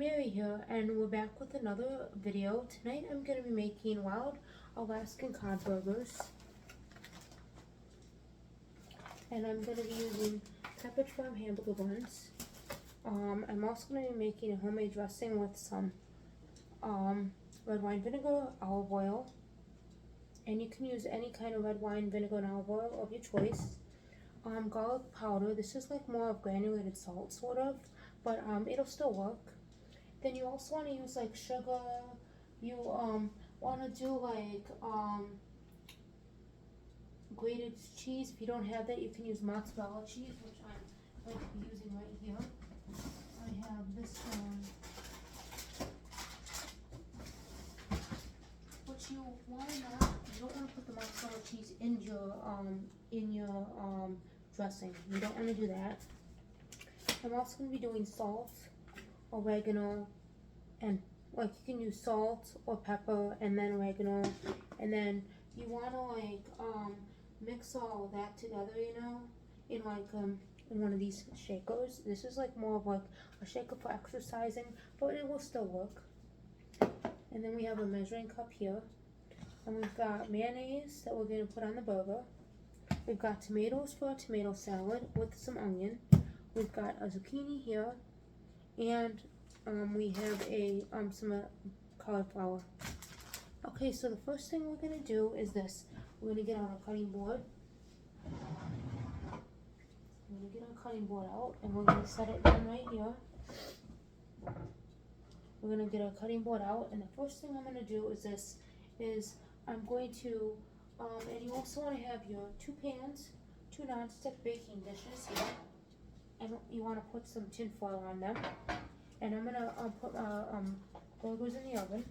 Mary here, and we're back with another video. Tonight I'm going to be making wild Alaskan cod burgers, and I'm going to be using Pepperidge Farm hamburger buns. I'm also going to be making a homemade dressing with some red wine vinegar, olive oil, and you can use any kind of red wine vinegar and olive oil of your choice. Garlic powder. This is like more of granulated salt sort of, but it'll still work. Then you also want to use like sugar. You want to do like grated cheese. If you don't have that, you can use mozzarella cheese, which I'm going to be using right here. I have this one. What you want to not, you don't want to put the mozzarella cheese in your dressing. You don't want to do that. I'm also going to be doing salt, oregano, and like you can use salt or pepper and then oregano, and then you want to like mix all that together, you know, in like in one of these shakers. This is like more of like a shaker for exercising, but it will still work. And then we have a measuring cup here, and we've got mayonnaise that we're going to put on the burger. We've got tomatoes for a tomato salad with some onion. We've got a zucchini here, and we have a some cauliflower. Okay, so the first thing we're gonna do is this. We're gonna get our cutting board. We're gonna get our cutting board out, and we're gonna set it down right here. We're gonna get our cutting board out, and the first thing I'm gonna do is this. I'm going to, and you also want to have your two pans, two non-stick baking dishes here. And you want to put some tin foil on them. And I'm gonna put burgers in the oven.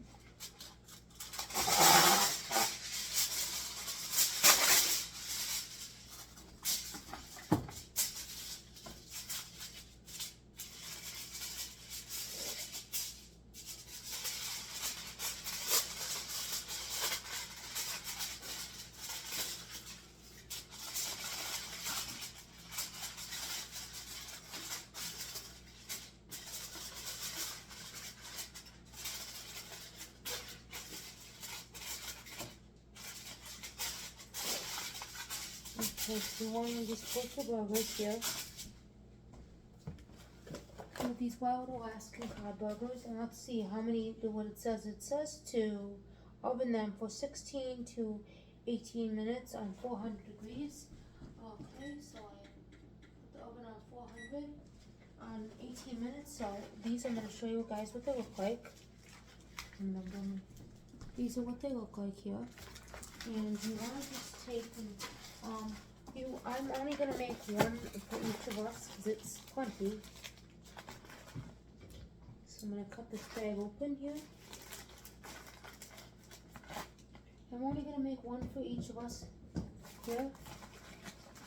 Okay, so you want to just put the burgers here. With these wild Alaskan cod burgers, and let's see how many, what it says. It says to oven them for 16 to 18 minutes on 400 degrees. Okay, so I put the oven on 400 on 18 minutes. So these I'm going to show you guys what they look like. These are what they look like here. And you want to just take and I'm only going to make one for each of us because it's plenty. So I'm going to cut this bag open here. I'm only going to make one for each of us here.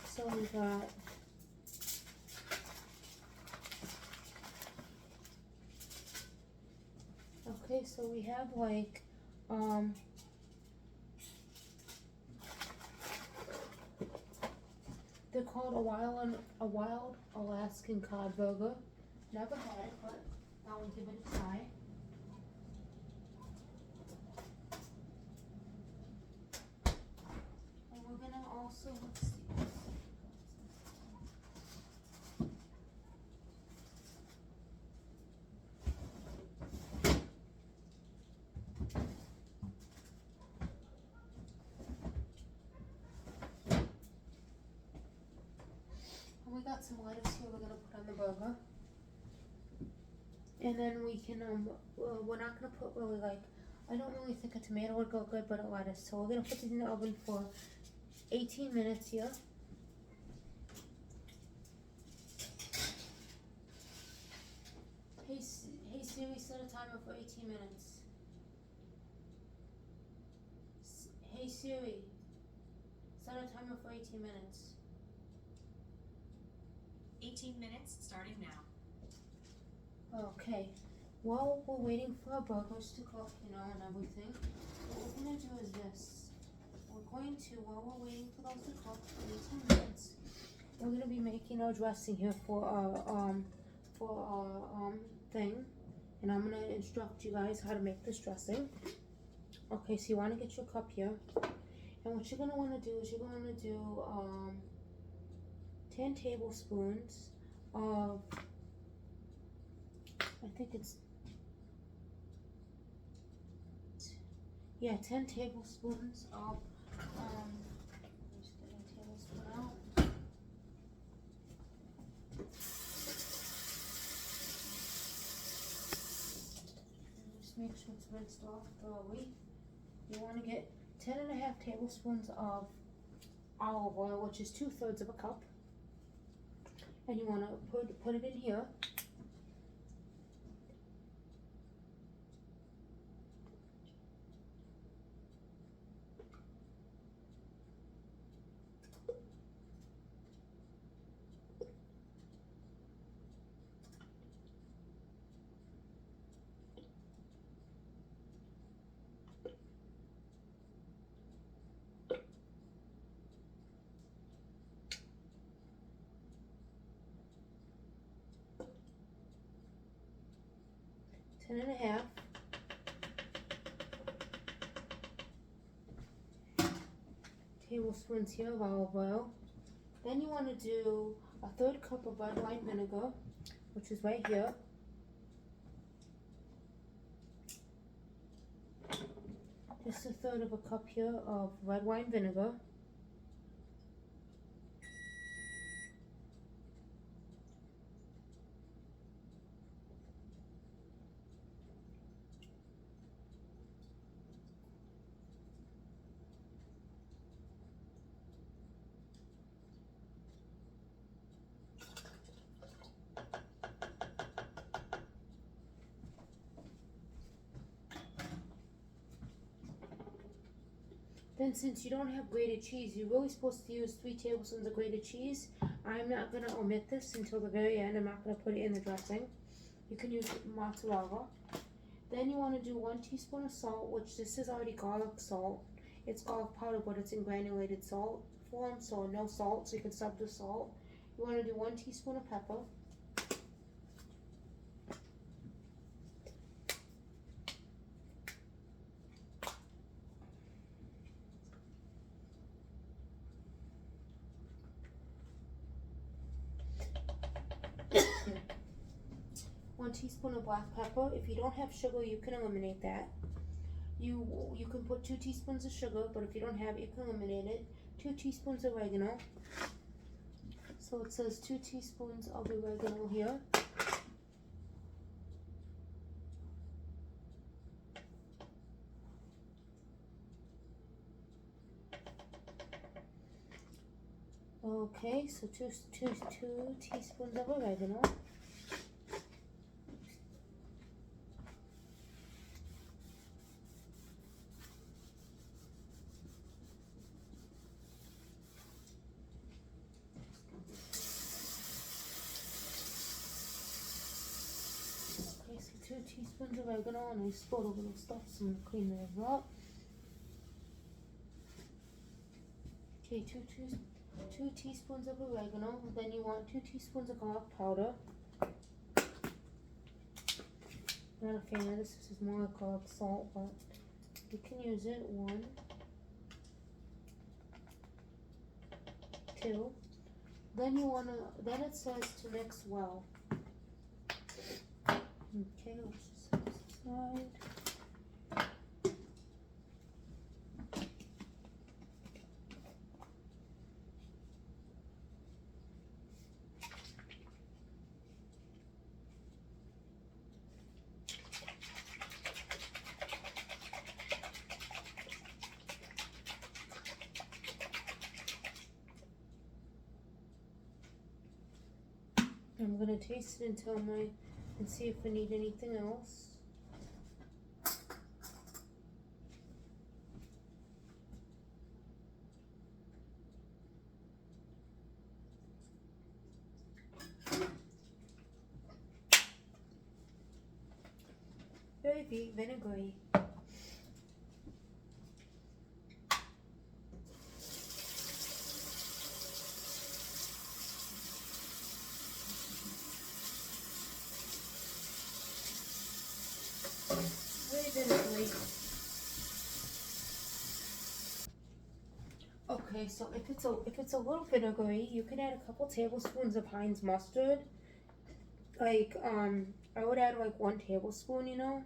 So we got okay, so we have like they're called a wild Alaskan cod burger. Never had it, but I will give it a try. And we're gonna also, let's see. We got some lettuce here we're going to put on the burger. And then we can, we're not going to put really like, I don't really think a tomato would go good, but a lettuce. So we're going to put these in the oven for 18 minutes here. Hey Siri, set a timer for 18 minutes. Hey Siri, set a timer for 18 minutes. 18 minutes starting now. Okay, while we're waiting for our burgers to cook, you know, and everything, what we're going to do is this. We're going to, while we're waiting for those to cook for 18 minutes, we're going to be making our dressing here for our thing. and I'm gonna instruct you guys how to make this dressing. Okay, so you want to get your cup here, and what you're gonna want to do is you're gonna do 10 tablespoons of, I think it's, yeah, 10 tablespoons of just get a tablespoon out. Just make sure it's rinsed off thoroughly. You want to get 10.5 tablespoons of olive oil, which is 2/3 of a cup, and you want to put it in here. Ten and a half. Tablespoons here of olive oil. Then you want to do a 1/3 cup of red wine vinegar, which is right here. Just a 1/3 of a cup here of red wine vinegar. Then since you don't have grated cheese, you're really supposed to use 3 tablespoons of grated cheese. I'm not going to omit this until the very end. I'm not going to put it in the dressing. You can use mozzarella. Then you want to do 1 teaspoon of salt, which this is already garlic salt. It's garlic powder, but it's in granulated salt form, so no salt, so you can sub the salt. You want to do 1 teaspoon of pepper. One teaspoon of black pepper. If you don't have sugar, you can eliminate that. You can put 2 teaspoons of sugar, but if you don't have it, you can eliminate it. 2 teaspoons of oregano. So it says 2 teaspoons of oregano here. Okay, so two teaspoons of oregano. Okay, so 2 teaspoons of oregano, and I spilled a little stuff, so I'm gonna clean those up. Okay, 2 teaspoons of oregano. Then you want 2 teaspoons of garlic powder. Not a fan of this. This is more like garlic salt, but you can use it. 1, 2. Then you wanna. Then it says to mix well. Okay, let's just set this aside. I'm gonna taste it and see if I need anything else. Very vinegary. Okay, so if it's a little vinegary, you can add a couple tablespoons of Heinz mustard. Like I would add like 1 tablespoon, you know.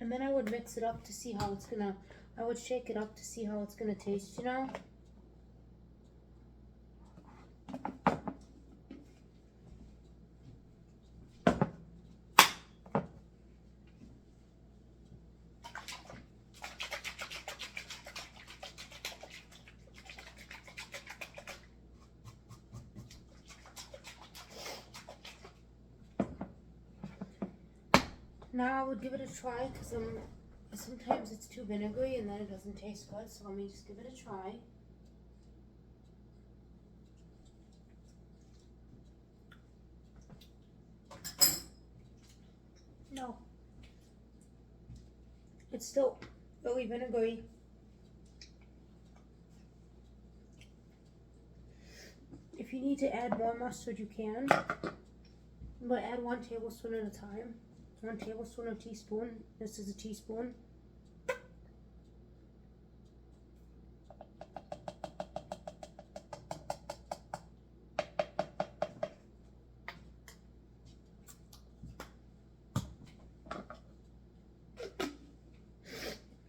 And then I would mix it up to see how it's gonna. I would shake it up to see how it's gonna taste, you know. Now I would give it a try because sometimes it's too vinegary and then it doesn't taste good. So let me just give it a try. No, it's still really vinegary. If you need to add more mustard, you can, but add 1 tablespoon at a time. 1 tablespoon or teaspoon. This is a teaspoon.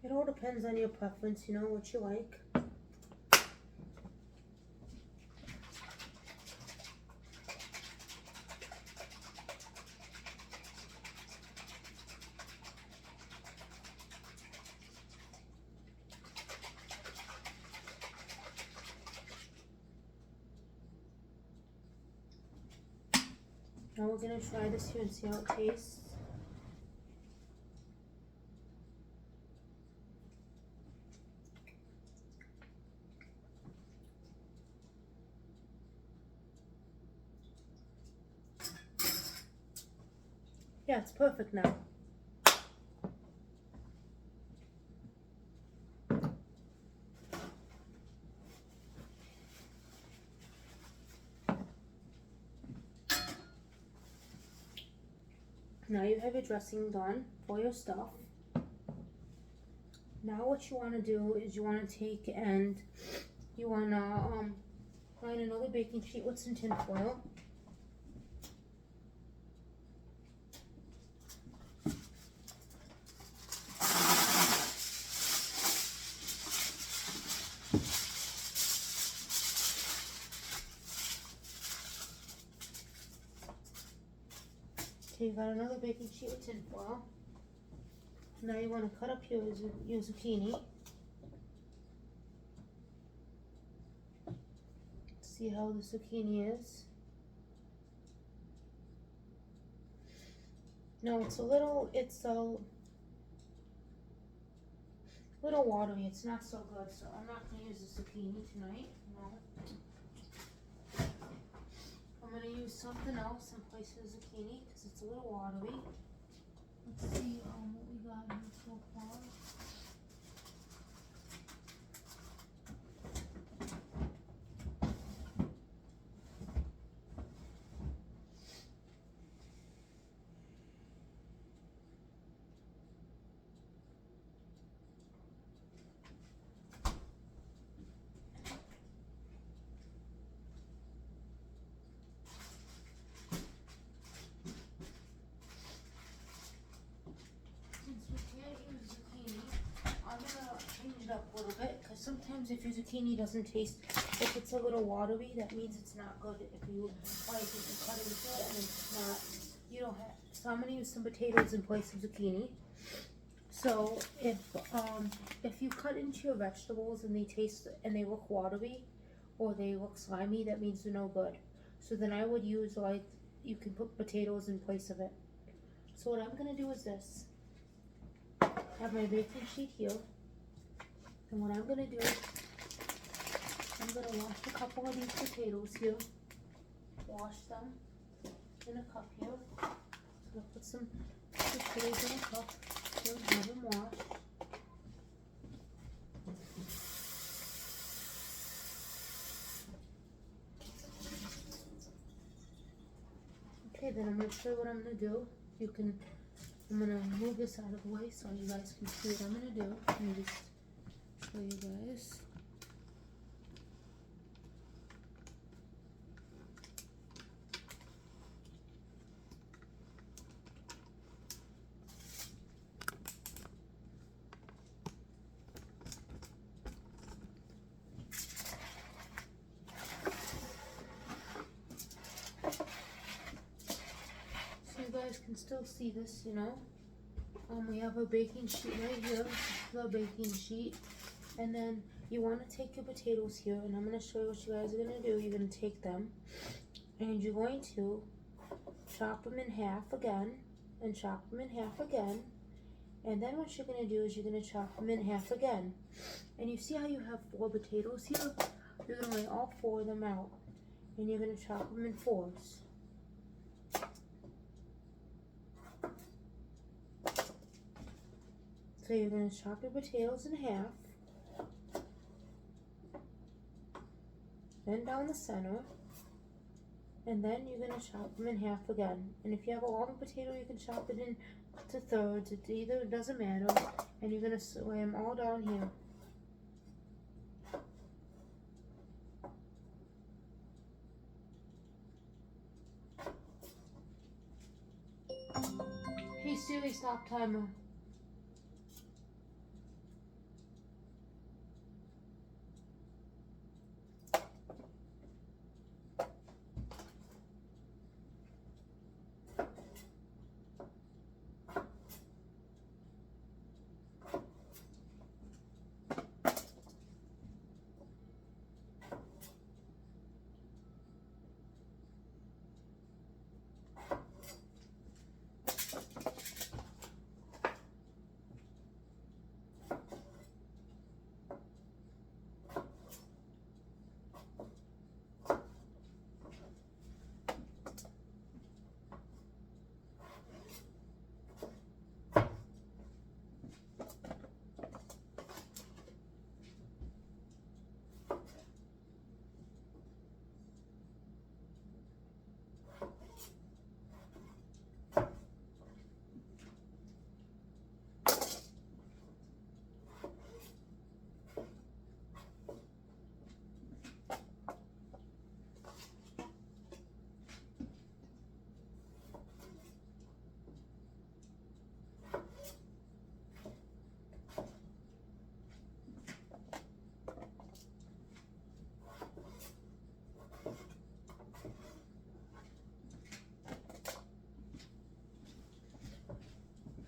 It all depends on your preference, you know, what you like. Now we're gonna try this here and see how it tastes. Yeah, it's perfect now. Now you have your dressing done for your stuff. Now what you want to do is you want to take and you want to line another baking sheet with some tin foil. Okay, you got another baking sheet with tin foil. Now you want to cut up your zucchini. See how the zucchini is. No, it's a little watery. It's not so good, so I'm not going to use the zucchini tonight. No. I'm going to use something else in place of the zucchini because it's a little watery. Let's see what we got here so far. Up a little bit because sometimes if your zucchini doesn't taste, if it's a little watery, that means it's not good. If you like it, you cut into it and it's not, you don't have. So I'm gonna use some potatoes in place of zucchini. So if you cut into your vegetables and they taste and they look watery or they look slimy, that means they're no good. So then I would use, like, you can put potatoes in place of it. So what I'm gonna do is this. I have my baking sheet here. And what I'm going to do, I'm going to wash a couple of these potatoes here. Wash them in a cup here. So I'm going to put some potatoes in a cup here and have them washed. then I'm gonna show you what I'm gonna do. I'm gonna move this out of the way so you guys can see what I'm gonna do. Let me just show you guys. So you guys can still see this, you know. We have a baking sheet right here. This is the baking sheet. And then you want to take your potatoes here, and I'm going to show you what you guys are going to do. You're going to take them, and you're going to chop them in half again, and chop them in half again. And then what you're going to do is you're going to chop them in half again. And you see how you have 4 potatoes here? You're going to lay all 4 of them out, and you're going to chop them in 4s. So you're going to chop your potatoes in half, then down the center, and then you're going to chop them in half again. And if you have a long potato, you can chop it into thirds. It doesn't matter. And you're going to lay them all down here. Hey Siri, stop timer.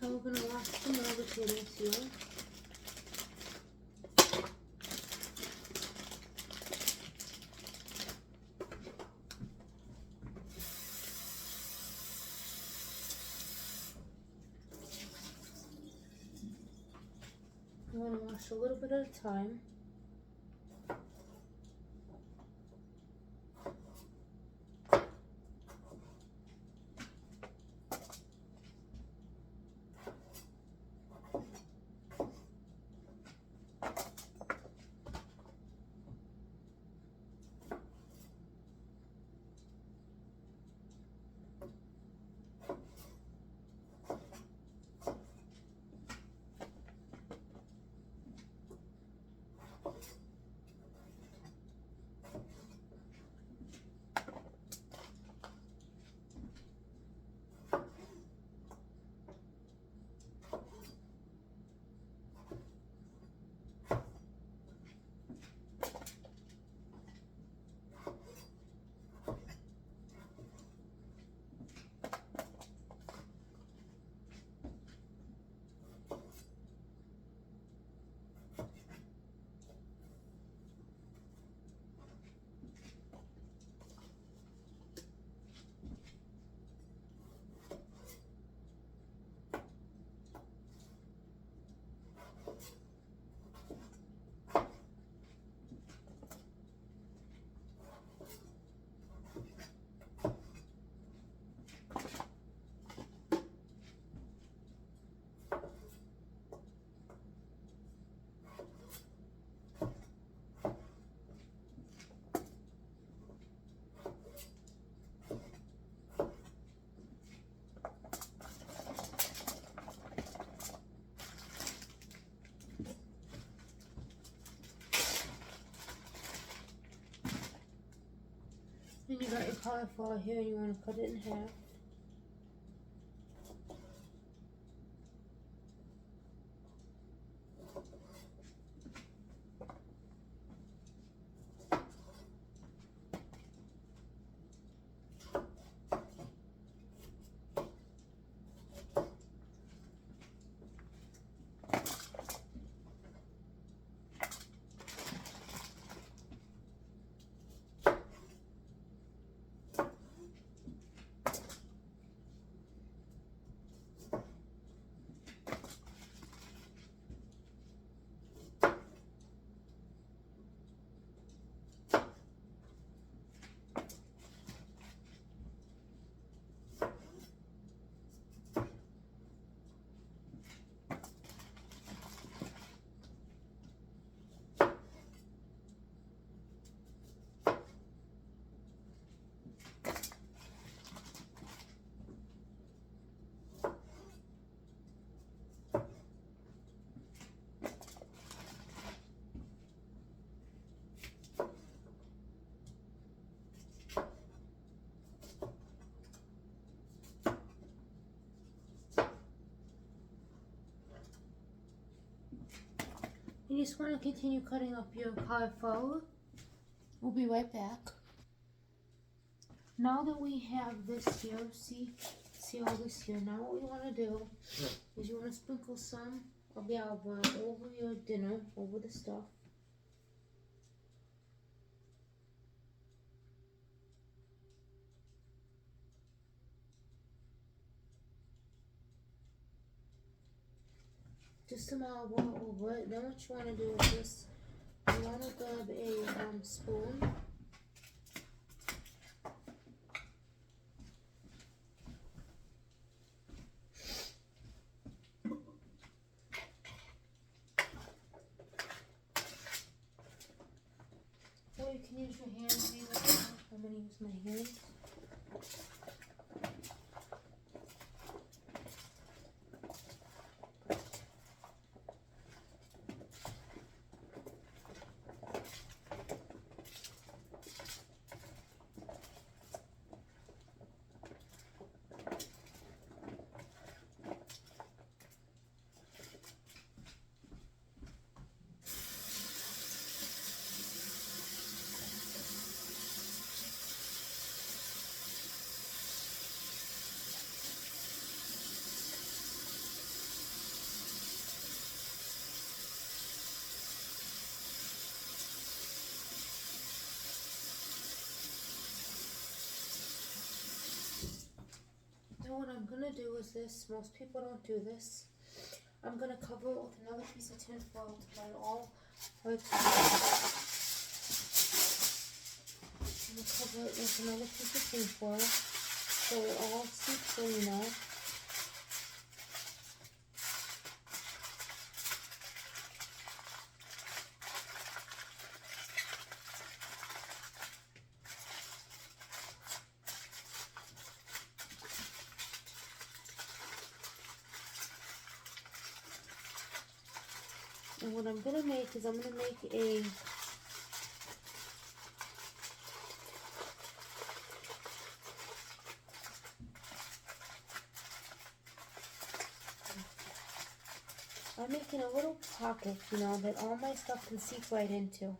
Now we're going to wash some more potatoes here. I'm going to wash a little bit at a time. cauliflower here and you want to cut it in half. You just want to continue cutting up your cauliflower. We'll be right back. Now that we have this here, see all this here. Now what we want to do is you want to sprinkle some of the olive oil over your dinner, over the stuff. Just some olive oil over it. Then what you want to do is this. You want to grab a spoon. Or you can use your hands. I'm going to use my hands. What I'm gonna do is this. Most people don't do this. I'm gonna cover it with another piece of tin foil to let it all work together. I'm gonna cover it with another piece of tin foil so it all seeps in, you know. And what I'm gonna make is I'm gonna make a I'm making a little pocket, you know, that all my stuff can seep right into.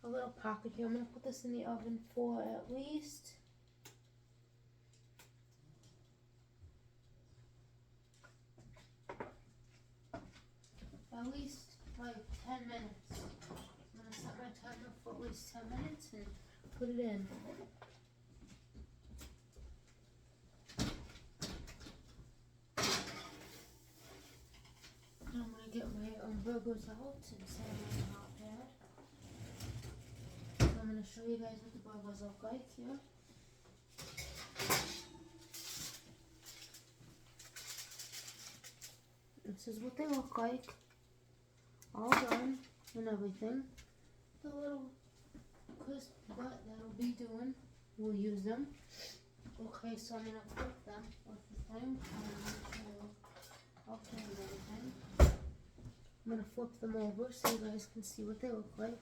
A little pocket here. I'm gonna put this in the oven for at least like 10 minutes. I'm gonna set my timer for at least 10 minutes and put it in. And I'm gonna get my burgers out and set them on the hot pad. So I'm gonna show you guys what the burgers look like here. This is what they look like. All done and everything. The little crisp butt that'll be doing, we'll use them. Okay, so I'm gonna flip them with the thing. I'll turn everything. I'm gonna flip them over so you guys can see what they look like.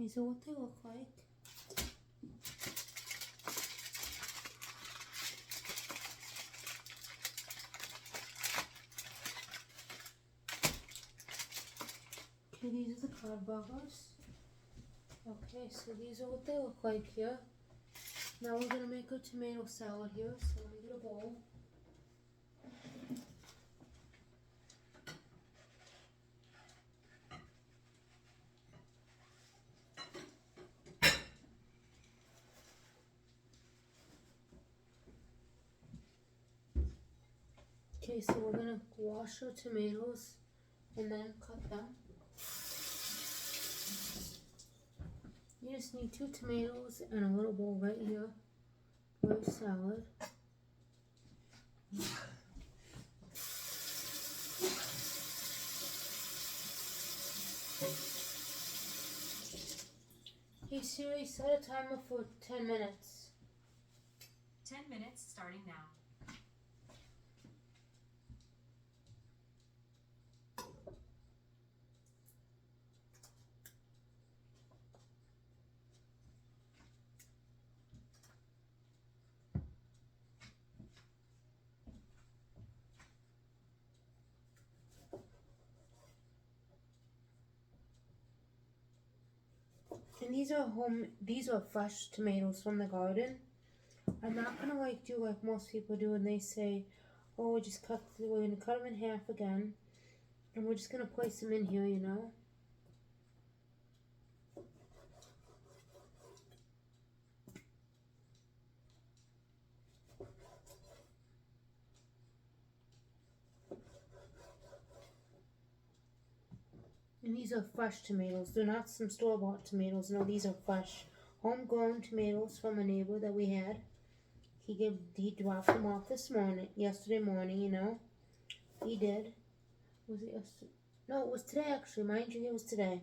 These are what they look like. Okay, these are the cod burgers. Okay, so these are what they look like here. Now we're gonna make a tomato salad here, so let me get a bowl. Okay, so we're gonna wash our tomatoes and then cut them. You just need 2 tomatoes and a little bowl right here for your salad. Hey Siri, set a timer for 10 minutes. 10 minutes starting now. And these are fresh tomatoes from the garden. I'm not gonna like do like most people do and they say, oh, we're gonna cut them in half again. And we're just gonna place them in here, you know. And these are fresh tomatoes. They're not some store-bought tomatoes. No, these are fresh, homegrown tomatoes from a neighbor that we had. He dropped them off yesterday morning, you know. He did. Was it yesterday? No, it was today actually. Mind you, it was today.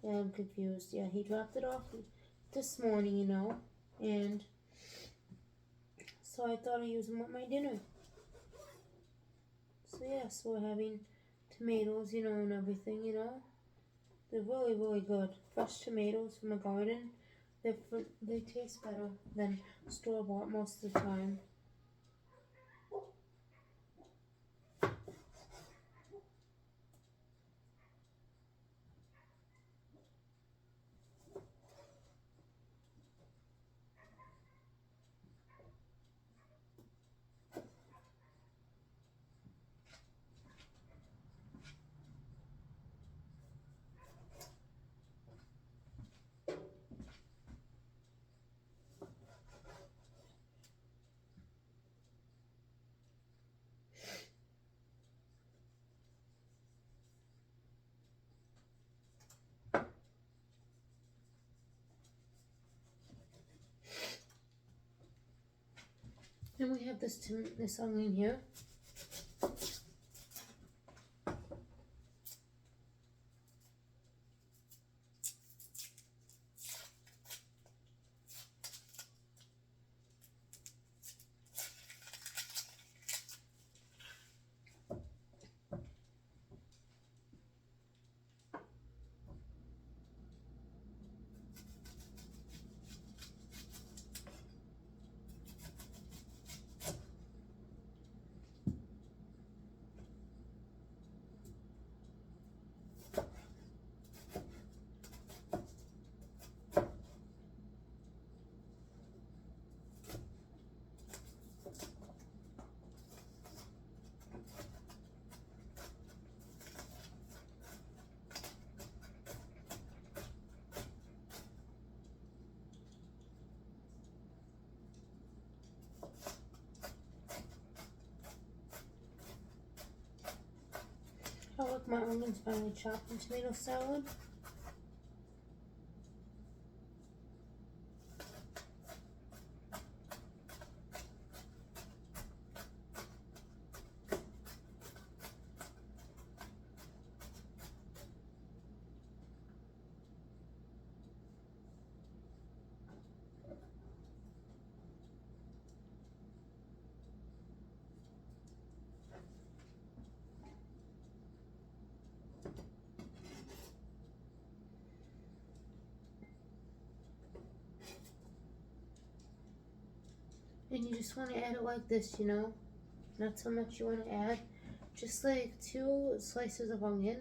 Yeah, I'm confused. Yeah, he dropped it off this morning, you know. And so I thought I'd use them with my dinner. So yeah, so we're having tomatoes, you know, and everything, you know. They're really, really good. Fresh tomatoes from a garden. They taste better than store-bought most of the time. Then we have this onion here. I like my onions finely chopped in tomato salad. And you just want to add it like this, you know, not so much you want to add, just like 2 slices of onion.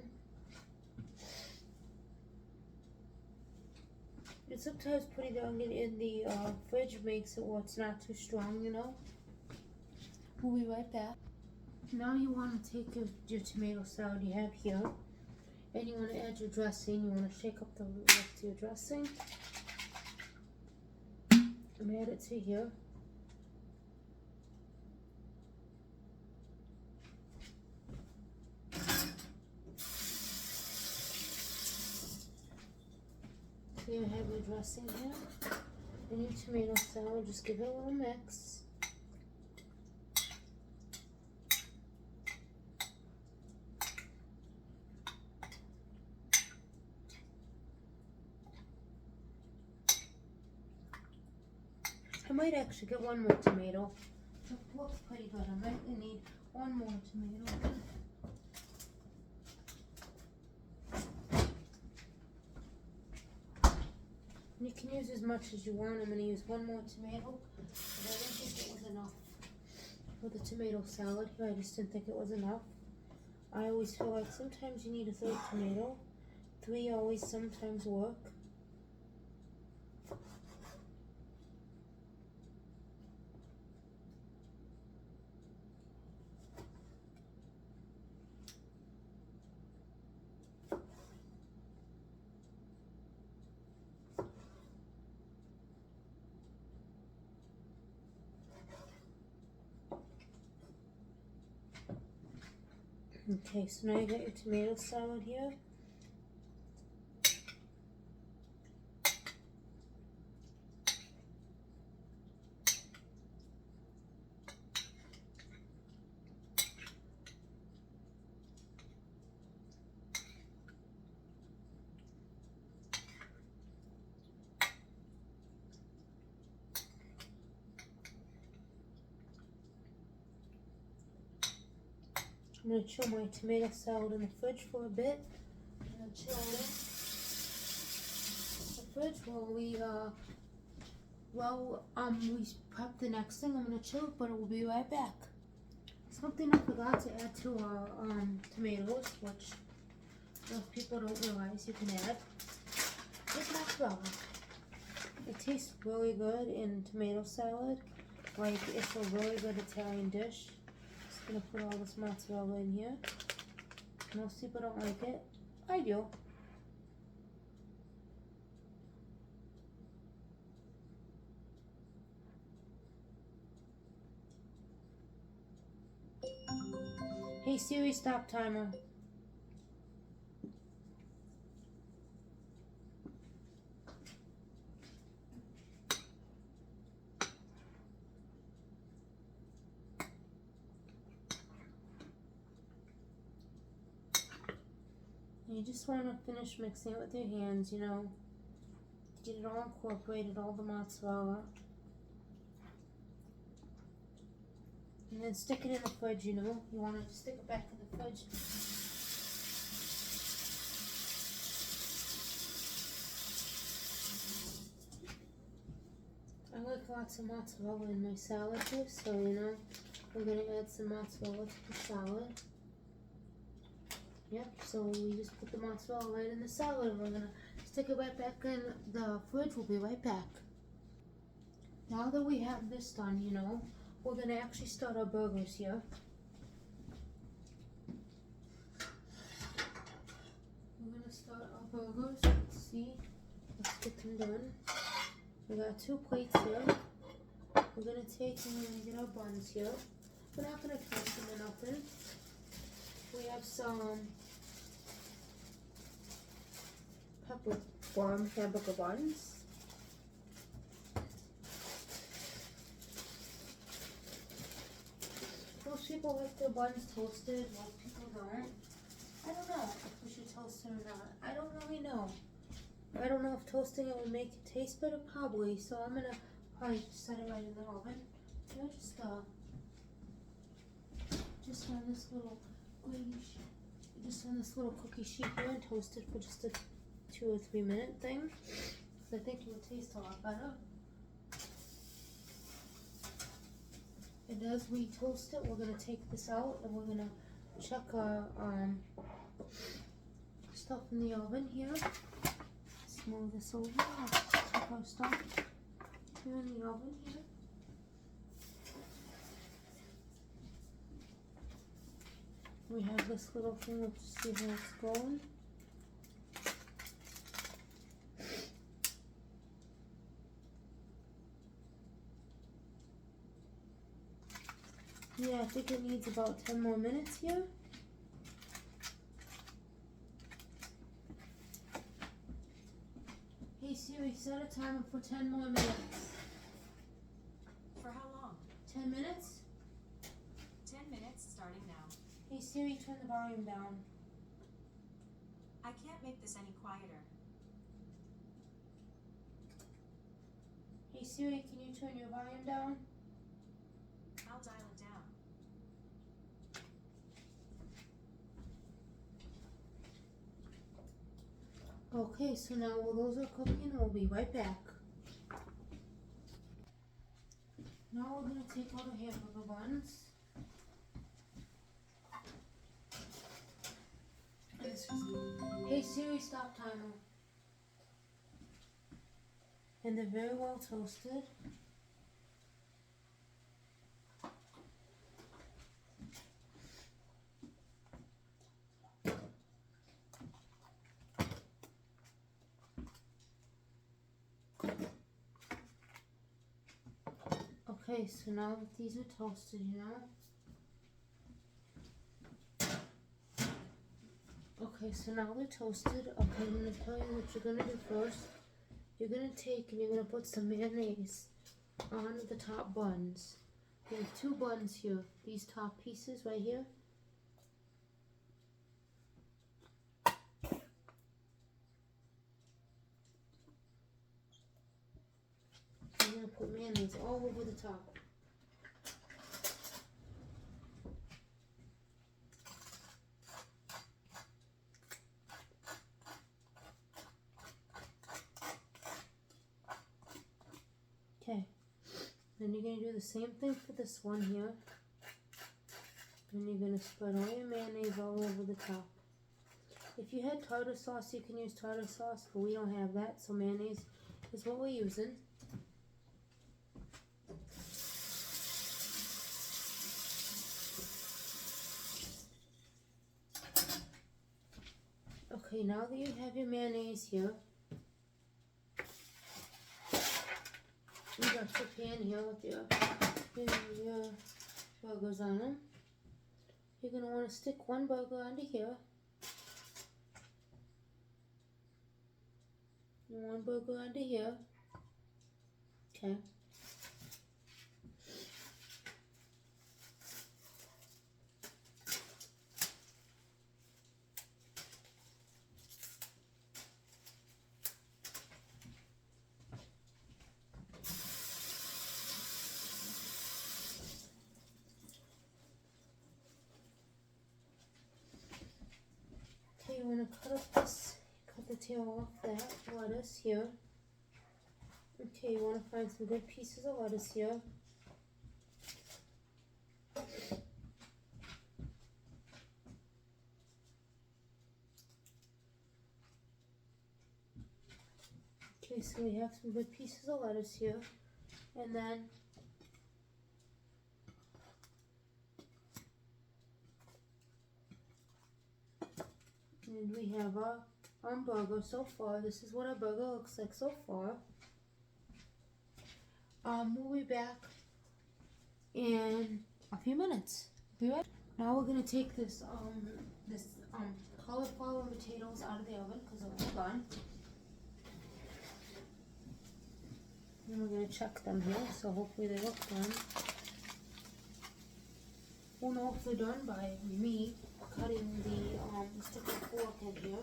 And sometimes putting the onion in the fridge makes it where it's not too strong, you know. We'll be right back. Now you want to take your tomato salad you have here, and you want to add your dressing. You want to shake up the rest of your dressing. And add it to here. So you have your dressing here, and your tomato salad. Just give it a little mix. I might actually get one more tomato. It looks pretty good. I might need one more tomato. You can use as much as you want. I'm going to use one more tomato, but I didn't think it was enough for the tomato salad here. I just didn't think it was enough. I always feel like sometimes you need a 3rd tomato. 3 always sometimes work. Okay, so now you got your tomato salad here. I'm going to chill my tomato salad in the fridge for a bit. I'm going to chill it in the fridge while we prep the next thing. I'm going to chill it, but we'll be right back. Something I forgot to add to our tomatoes, which most people don't realize you can add, is mozzarella. It tastes really good in tomato salad. Like, it's a really good Italian dish. Gonna put all this mozzarella in here. Most people don't like it. I do. Hey Siri, stop timer. You just want to finish mixing it with your hands, you know. Get it all incorporated, all the mozzarella. And then stick it in the fridge, you know. You want to stick it back in the fridge. I like lots of mozzarella in my salad too, so you know, we're going to add some mozzarella to the salad. Yep, so we just put the mozzarella right in the salad and we're going to stick it right back in the fridge. We'll be right back. Now that we have this done, you know, we're going to actually start our burgers here. We're going to start our burgers. Let's see. Let's get them done. We got 2 plates here. We're going to take and we're going to get our buns here. We're not going to toast them or nothing. We have some Pepperidge Farm hamburger buns. Most people like their buns toasted, most people don't. I don't know if we should toast it or not. I don't really know. I don't know if toasting it would make it taste better, probably. So I'm gonna probably just set it right in the oven. You know, just on this little cookie sheet here and toast it for just a 2 or 3 minute thing. Because I think it would taste a lot better. And as we toast it, we're gonna take this out and we're gonna check our stuff in the oven here. Let's move this over. Let's check our stuff here in the oven here. We have this little thing to see how it's going. Yeah, I think it needs about 10 more minutes here. Hey Siri, set a timer for 10 more minutes. For how long? 10 minutes? 10 minutes starting now. Hey Siri, turn the volume down. I can't make this any quieter. Hey Siri, can you turn your volume down? I'll dial it down. Okay, so now while those are cooking, we'll be right back. Now we're gonna take out our hamburger buns. Hey Siri, stop timer. And they're very well toasted. Okay, so now that these are toasted, Okay, so now they're toasted. Okay, I'm gonna tell you what you're gonna do first. You're gonna take and you're gonna put some mayonnaise on the top buns. We have 2 buns here. These top pieces right here. I'm gonna put mayonnaise all over the top. Okay, then you're gonna do the same thing for this one here. And you're gonna spread all your mayonnaise all over the top. If you had tartar sauce, you can use tartar sauce, but we don't have that, so mayonnaise is what we're using. Okay, now that you have your mayonnaise here, you got your pan here with your burgers on them. You're going to want to stick one burger under here. And one burger under here. Okay. You want to cut the tail off that lettuce here. Okay, you want to find some good pieces of lettuce here. Okay, so we have some good pieces of lettuce here. And then we have our burger so far. This is what our burger looks like so far. We'll be back in a few minutes. Be right. Now we're gonna take this cauliflower and potatoes out of the oven because they're all done. And we're gonna check them here, so hopefully they look done. We'll know if they're done by me cutting the stick a fork in here.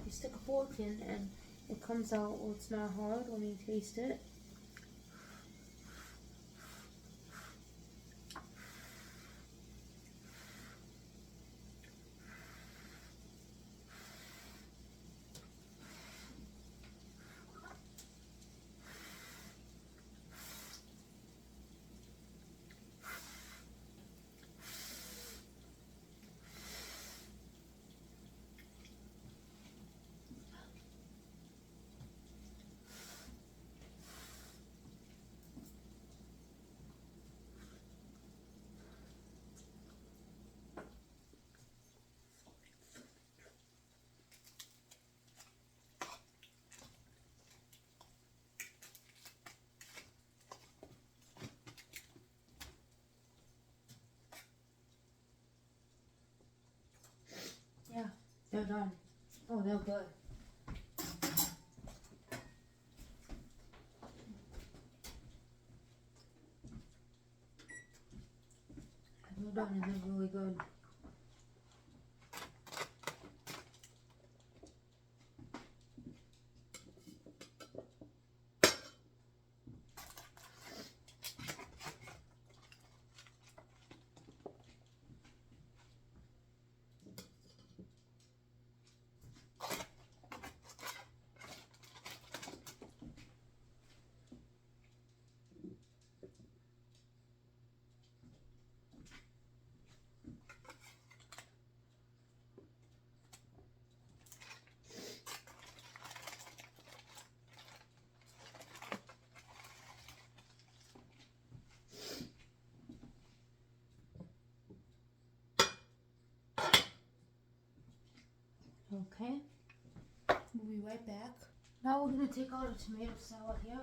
You stick a fork in and it comes out, well, it's not hard when you taste it. They're done. Oh, they're good. They're done and they're really good. Okay, we'll be right back. Now we're going to take out a tomato salad here.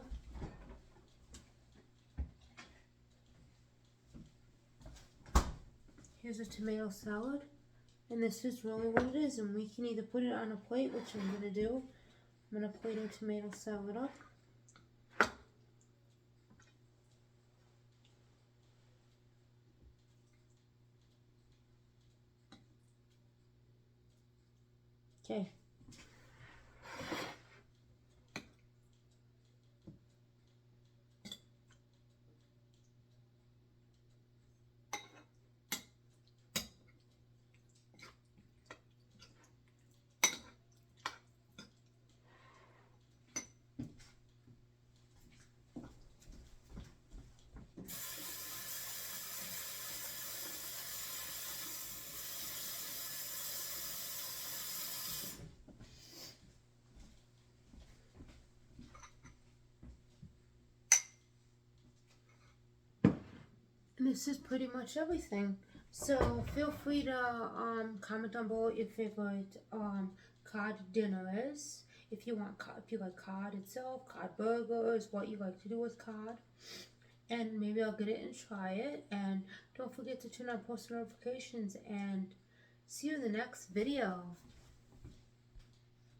Here's a tomato salad, and this is really what it is, and we can either put it on a plate, which I'm going to do. I'm going to plate a tomato salad up. Okay. And this is pretty much everything. So feel free to comment down below your favorite cod dinner is. If you want cod, if you like cod itself, cod burgers, what you like to do with cod. And maybe I'll get it and try it. And don't forget to turn on post notifications. And see you in the next video.